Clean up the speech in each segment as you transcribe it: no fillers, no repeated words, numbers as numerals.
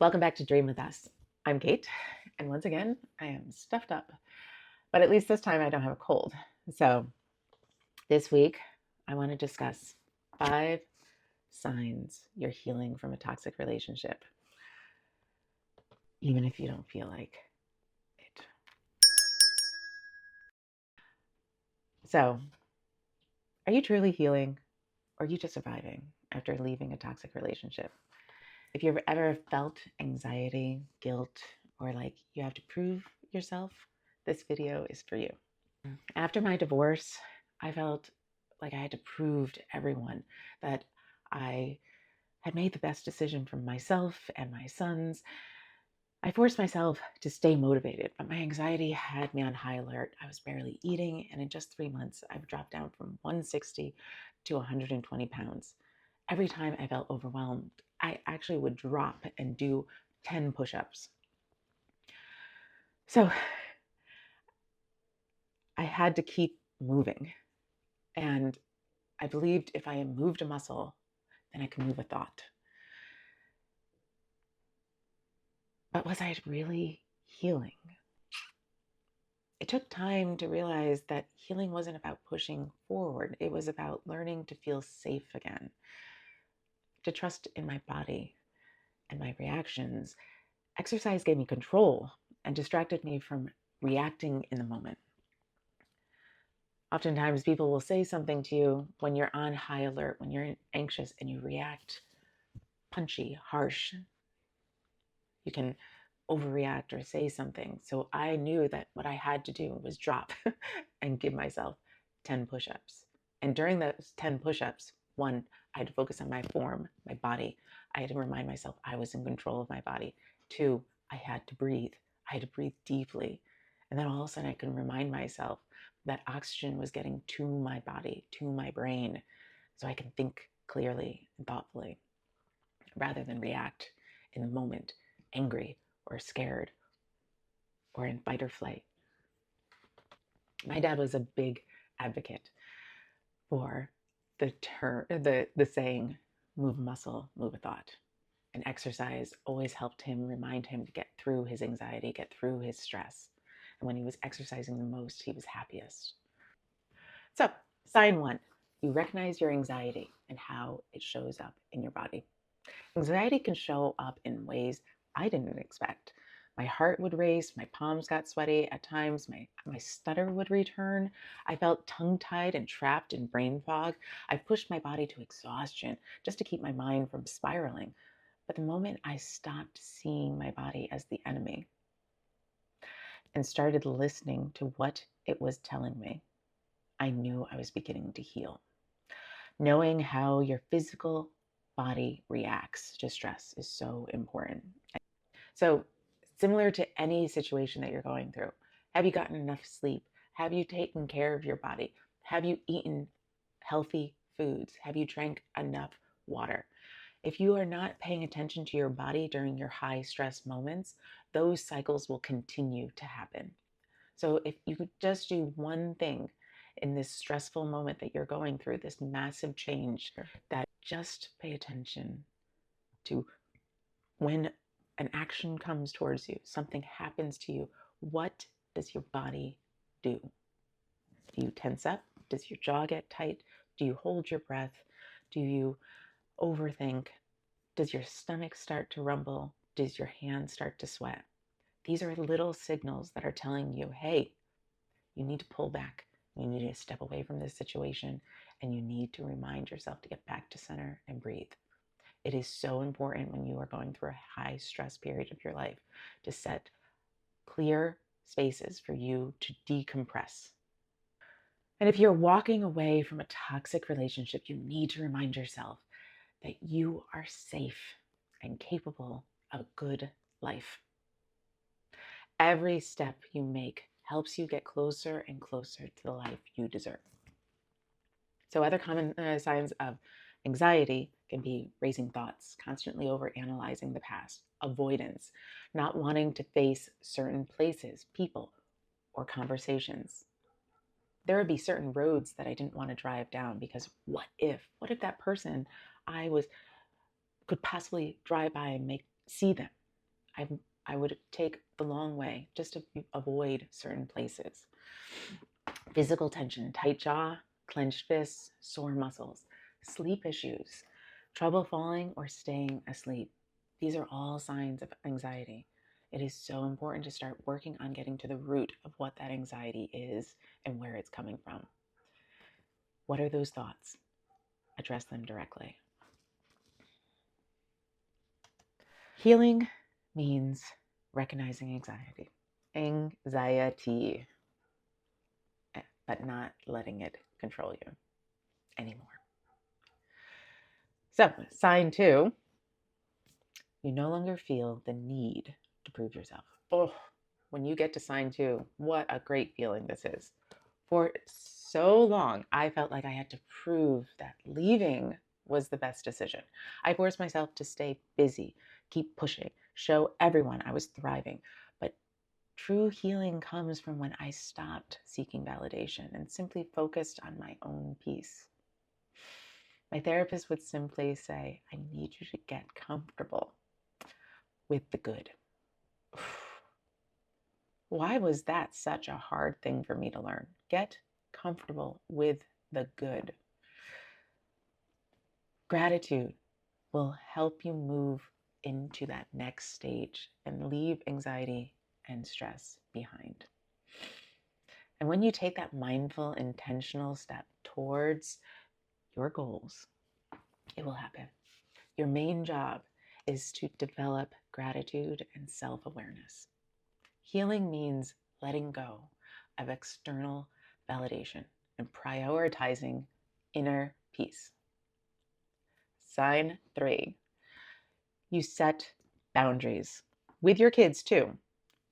Welcome back to Dream with Us. I'm Kate, and once again, I am stuffed up, but at least this time I don't have a cold. So, this week, I want to discuss 5 signs you're healing from a toxic relationship, even if you don't feel like it. So, are you truly healing, or are you just surviving after leaving a toxic relationship? If you've ever felt anxiety, guilt, or like you have to prove yourself, this video is for you. After my divorce, I felt like I had to prove to everyone that I had made the best decision for myself and my sons. I forced myself to stay motivated, but my anxiety had me on high alert. I was barely eating, and in just 3 months, I've dropped down from 160 to 120 pounds. Every time I felt overwhelmed, I actually would drop and do 10 push ups. So I had to keep moving. And I believed if I moved a muscle, then I could move a thought. But was I really healing? It took time to realize that healing wasn't about pushing forward. It was about learning to feel safe again, to trust in my body and my reactions. Exercise gave me control and distracted me from reacting in the moment. Oftentimes, people will say something to you when you're on high alert, when you're anxious, and you react punchy, harsh. You can overreact or say something. So I knew that what I had to do was drop and give myself 10 push ups. And during those 10 push ups, one, I had to focus on my form, my body. I had to remind myself I was in control of my body. Two, I had to breathe. I had to breathe deeply. And then all of a sudden, I could remind myself that oxygen was getting to my body, to my brain, so I can think clearly and thoughtfully rather than react in the moment, angry or scared or in fight or flight. My dad was a big advocate for the saying, move a muscle, move a thought. And exercise always helped him, remind him to get through his anxiety, get through his stress. And when he was exercising the most, he was happiest. So, sign 1, you recognize your anxiety and how it shows up in your body. Anxiety can show up in ways I didn't expect. My heart would race, my palms got sweaty. At times, my stutter would return. I felt tongue tied and trapped in brain fog. I pushed my body to exhaustion just to keep my mind from spiraling. But the moment I stopped seeing my body as the enemy and started listening to what it was telling me, I knew I was beginning to heal. Knowing how your physical body reacts to stress is so important. So, similar to any situation that you're going through, have you gotten enough sleep? Have you taken care of your body? Have you eaten healthy foods? Have you drank enough water? If you are not paying attention to your body during your high stress moments, those cycles will continue to happen. So, if you could just do one thing in this stressful moment that you're going through, this massive change, that just pay attention to when an action comes towards you, something happens to you, what does your body do? Do you tense up? Does your jaw get tight? Do you hold your breath? Do you overthink? Does your stomach start to rumble? Does your hands start to sweat? These are little signals that are telling you, hey, you need to pull back. You need to step away from this situation, and you need to remind yourself to get back to center and breathe. It is so important when you are going through a high stress period of your life to set clear spaces for you to decompress. And if you're walking away from a toxic relationship, you need to remind yourself that you are safe and capable of a good life. Every step you make helps you get closer and closer to the life you deserve. So other common signs of anxiety can be racing thoughts, constantly overanalyzing the past, avoidance, not wanting to face certain places, people, or conversations. There would be certain roads that I didn't want to drive down because what if that person I was could possibly drive by and see them? I, I would take the long way just to avoid certain places. Physical tension, tight jaw, clenched fists, sore muscles, sleep issues, trouble falling or staying asleep. These are all signs of anxiety. It is so important to start working on getting to the root of what that anxiety is and where it's coming from. What are those thoughts? Address them directly. Healing means recognizing anxiety, but not letting it control you anymore. So, sign 2, you no longer feel the need to prove yourself. Oh, when you get to sign 2, what a great feeling this is. For so long, I felt like I had to prove that leaving was the best decision. I forced myself to stay busy, keep pushing, show everyone I was thriving. But true healing comes from when I stopped seeking validation and simply focused on my own peace. My therapist would simply say, I need you to get comfortable with the good. Why was that such a hard thing for me to learn? Get comfortable with the good. Gratitude will help you move into that next stage and leave anxiety and stress behind. And when you take that mindful, intentional step towards your goals, it will happen. Your main job is to develop gratitude and self-awareness. Healing means letting go of external validation and prioritizing inner peace. Sign 3, you set boundaries with your kids too,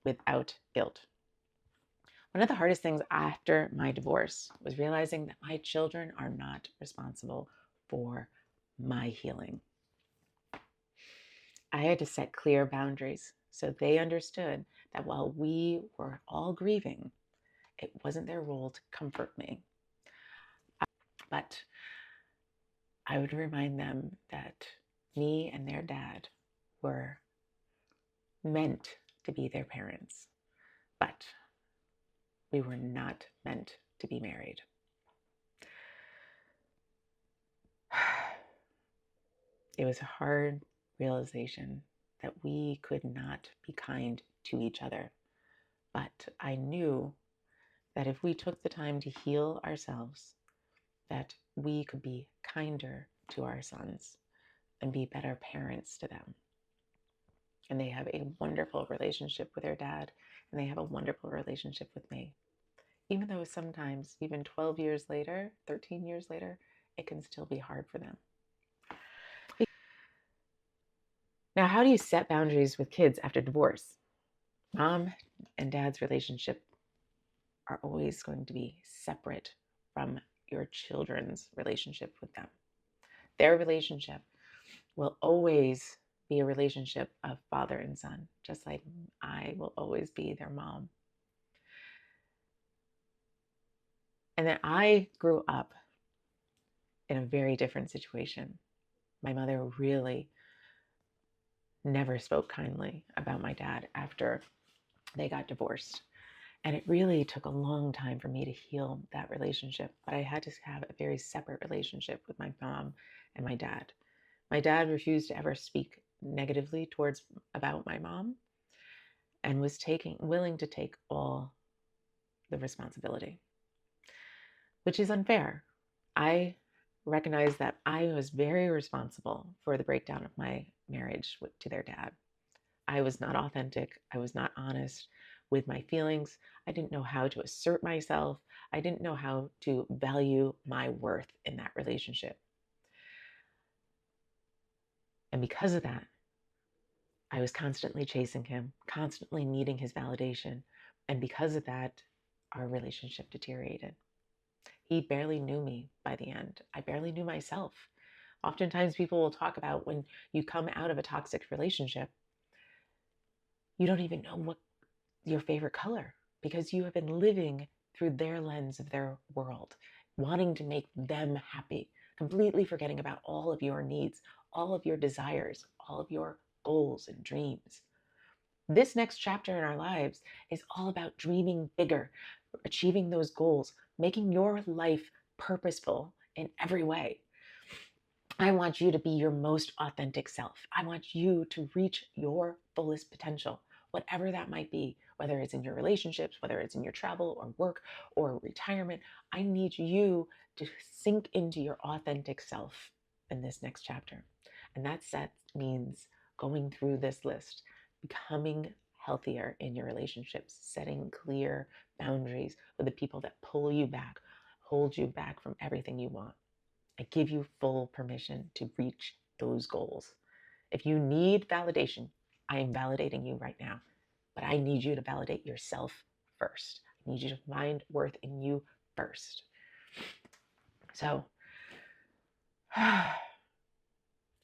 without guilt. One of the hardest things after my divorce was realizing that my children are not responsible for my healing. I had to set clear boundaries so they understood that while we were all grieving, it wasn't their role to comfort me. But I would remind them that me and their dad were meant to be their parents, but we were not meant to be married. It was a hard realization that we could not be kind to each other. But I knew that if we took the time to heal ourselves, that we could be kinder to our sons and be better parents to them. And they have a wonderful relationship with their dad, and they have a wonderful relationship with me. Even though sometimes, even 12 years later, 13 years later, it can still be hard for them. Now, how do you set boundaries with kids after divorce? Mom and dad's relationship are always going to be separate from your children's relationship with them. Their relationship will always be a relationship of father and son, just like I will always be their mom. And then I grew up in a very different situation. My mother really never spoke kindly about my dad after they got divorced. And it really took a long time for me to heal that relationship. But I had to have a very separate relationship with my mom and my dad. My dad refused to ever speak negatively about my mom and was willing to take all the responsibility, which is unfair. I recognize that I was very responsible for the breakdown of my marriage to their dad. I was not authentic. I was not honest with my feelings. I didn't know how to assert myself. I didn't know how to value my worth in that relationship. And because of that, I was constantly chasing him, constantly needing his validation. And because of that, our relationship deteriorated. He barely knew me by the end. I barely knew myself. Oftentimes, people will talk about when you come out of a toxic relationship, you don't even know what your favorite color because you have been living through their lens of their world, wanting to make them happy, completely forgetting about all of your needs, all of your desires, all of your goals and dreams. This next chapter in our lives is all about dreaming bigger, achieving those goals, making your life purposeful in every way. I want you to be your most authentic self. I want you to reach your fullest potential, whatever that might be, whether it's in your relationships, whether it's in your travel or work or retirement. I need you to sink into your authentic self in this next chapter. And that means going through this list, becoming healthier in your relationships, setting clear boundaries with the people that pull you back, hold you back from everything you want. I give you full permission to reach those goals. If you need validation, I am validating you right now, but I need you to validate yourself first. I need you to find worth in you first. So,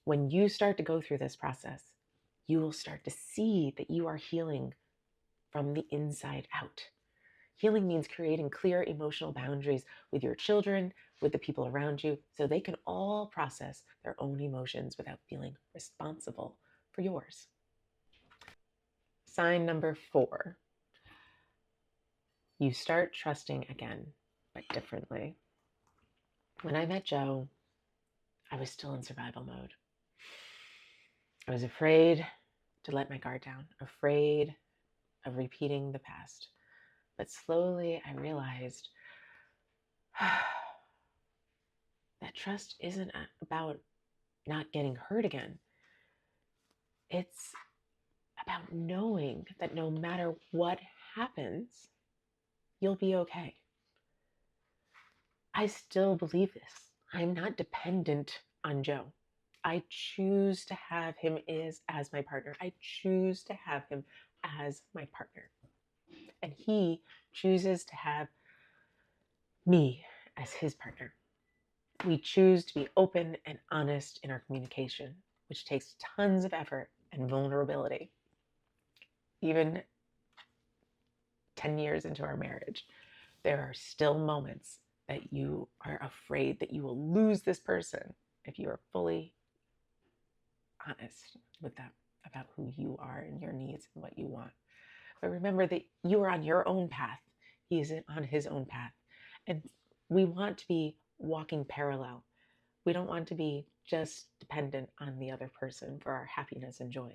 when you start to go through this process, you will start to see that you are healing from the inside out. Healing means creating clear emotional boundaries with your children, with the people around you, so they can all process their own emotions without feeling responsible for yours. Sign number 4, you start trusting again, but differently. When I met Joe, I was still in survival mode. I was afraid to let my guard down, afraid of repeating the past. But slowly I realized that trust isn't about not getting hurt again. It's about knowing that no matter what happens, you'll be okay. I still believe this. I'm not dependent on Joe. I choose to have him as my partner. I choose to have him as my partner. And he chooses to have me as his partner. We choose to be open and honest in our communication, which takes tons of effort and vulnerability. Even 10 years into our marriage, there are still moments that you are afraid that you will lose this person if you are fully honest with them about who you are and your needs and what you want. But remember that you are on your own path. He is on his own path. And we want to be walking parallel. We don't want to be just dependent on the other person for our happiness and joy.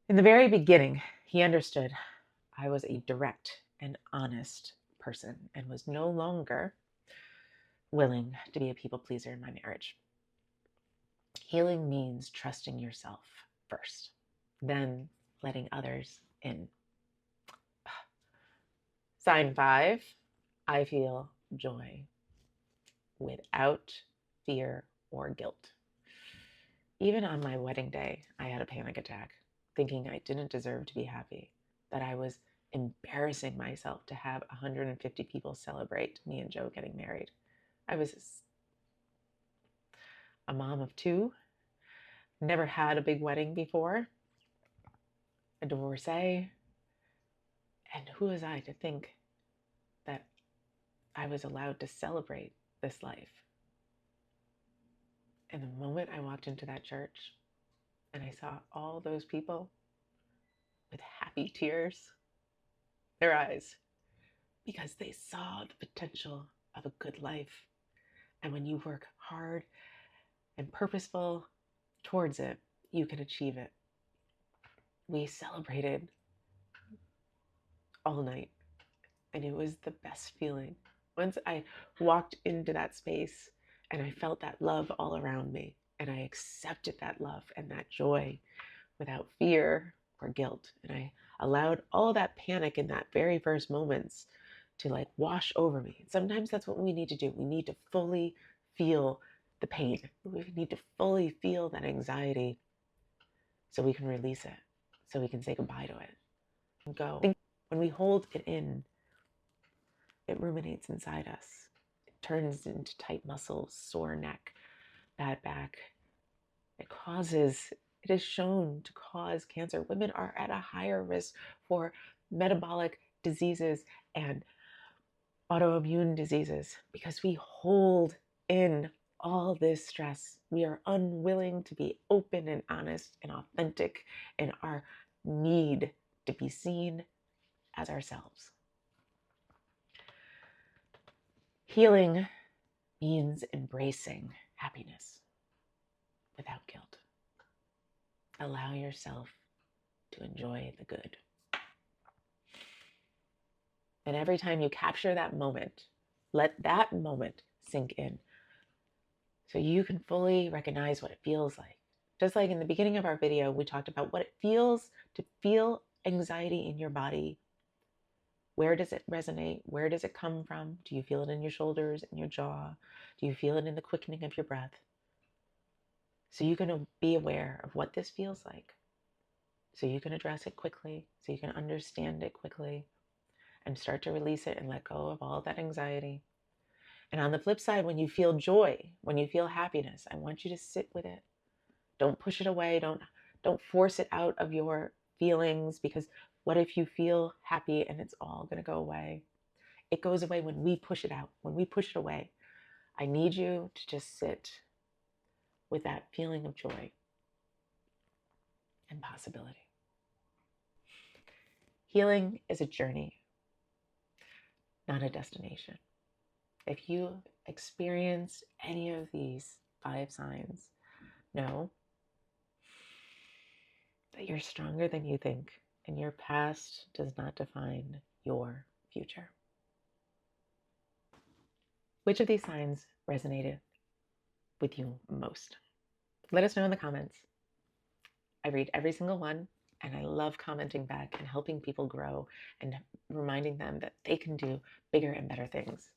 In the very beginning, he understood I was a direct and honest person and was no longer willing to be a people pleaser in my marriage. Healing means trusting yourself first, then letting others in. Sign 5, I feel joy without fear or guilt. Even on my wedding day, I had a panic attack, thinking I didn't deserve to be happy, that I was embarrassing myself to have 150 people celebrate me and Joe getting married. I was a mom of 2, never had a big wedding before, a divorcee, and who was I to think that I was allowed to celebrate this life? And the moment I walked into that church and I saw all those people with happy tears, their eyes, because they saw the potential of a good life. And when you work hard and purposeful towards it, you can achieve it. We celebrated all night, and it was the best feeling. Once I walked into that space and I felt that love all around me, and I accepted that love and that joy without fear or guilt, and I allowed all that panic in that very first moments to like wash over me. Sometimes that's what we need to do. We need to fully feel the pain. We need to fully feel that anxiety so we can release it, so we can say goodbye to it and go. I think when we hold it in, it ruminates inside us. It turns into tight muscles, sore neck, bad back. It is shown to cause cancer. Women are at a higher risk for metabolic diseases and autoimmune diseases because we hold in all this stress. We are unwilling to be open and honest and authentic in our need to be seen as ourselves. Healing means embracing happiness without guilt. Allow yourself to enjoy the good. And every time you capture that moment, let that moment sink in so you can fully recognize what it feels like. Just like in the beginning of our video, we talked about what it feels to feel anxiety in your body. Where does it resonate? Where does it come from? Do you feel it in your shoulders, in your jaw? Do you feel it in the quickening of your breath? So you can be aware of what this feels like. So you can address it quickly, so you can understand it quickly and start to release it and let go of all of that anxiety. And on the flip side, when you feel joy, when you feel happiness, I want you to sit with it. Don't push it away. Don't force it out of your feelings, because what if you feel happy and it's all going to go away? It goes away when we push it out, when we push it away. I need you to just sit with that feeling of joy and possibility. Healing is a journey, not a destination. If you experience any of these 5 signs, know that you're stronger than you think, and your past does not define your future. Which of these signs resonated with you most? Let us know in the comments. I read every single one, and I love commenting back and helping people grow and reminding them that they can do bigger and better things.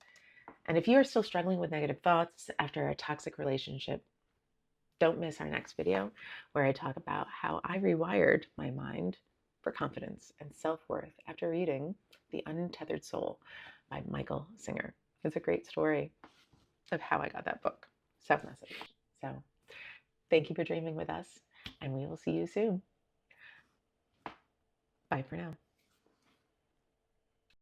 And if you are still struggling with negative thoughts after a toxic relationship, don't miss our next video where I talk about how I rewired my mind for confidence and self-worth after reading The Untethered Soul by Michael Singer. It's a great story of how I got that book. Self-message. So thank you for dreaming with us, and we will see you soon. Bye for now.